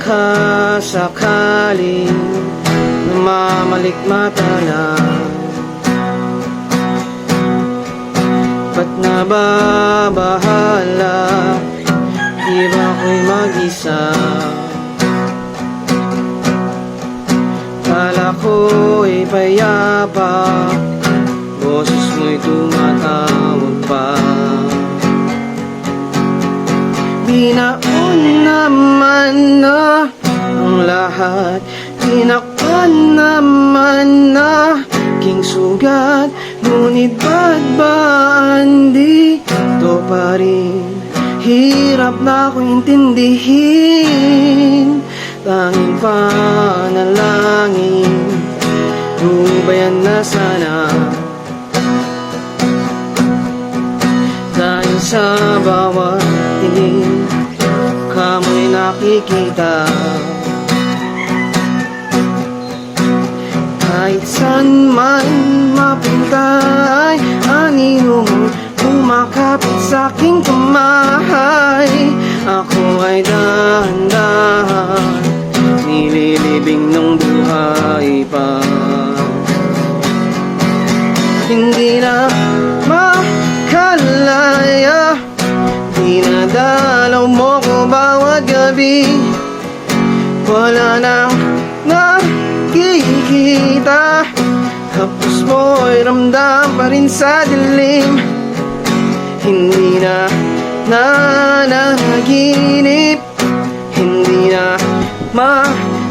baka sakaling namamalikmata na. Ba't nababahala? Di ba ako'y mag-isa? Kala ko'y payapa, boses mo'y tumatawag pa. Binaon naman na ang lahat, tinakpan naman na aking sugat. Ngunit ba't ba andito pa rin? Hirap na ako intindihin. Tanging panalangin, lubayan na sana. Dahil sa bawat tingin, kamo'y nakikita. Kahit saan man mapunta ay anino mo umakapit sa aking kamay. Ako ay dahan-dahan nililibing ng buhay pa. Hindi na makalaya, dinadalaw mo ko bawat gabi. Wala nang nakikita, tapos mo'y ramdam pa rin sa dilim. Hindi na nanaginip, hindi na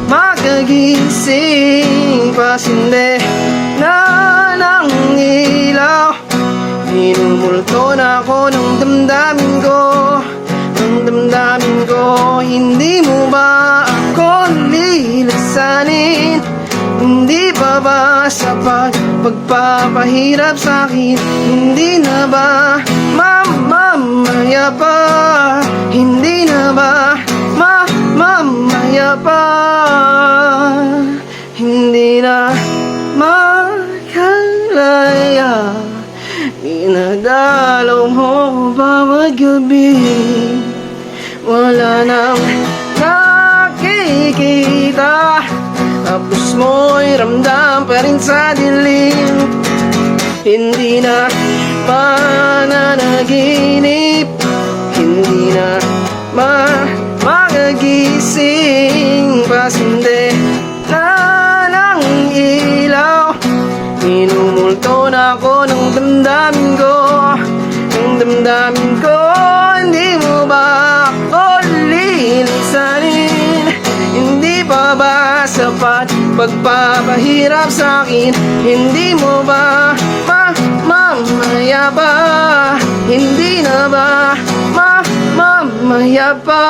makagising. Pasinde na ng ilaw, minumulto na ako ng damdamin ko. Ng damdamin ko, hindi mo ba ako lilisanin? Hindi pa ba sapat pagpapahirap sa'kin? Hindi na ba mamamaya pa? Hindi na ba mamamaya pa? Hindi na makalaya, dinadalaw mo bawat gabi. Wala nang nakikita, tapos mo'y ramdam pa rin sa dilim. Hindi na mananaginip, hindi na makagising. Pasinde na ng ilaw, minumulto na ako ng damdamin ko. Ng damdamin ko, hindi mo ba ako lilisanin? Hindi pa ba sapat pagpapahirap sa'kin? Hindi mo ba mamamaya pa? Hindi na ba mamamaya pa?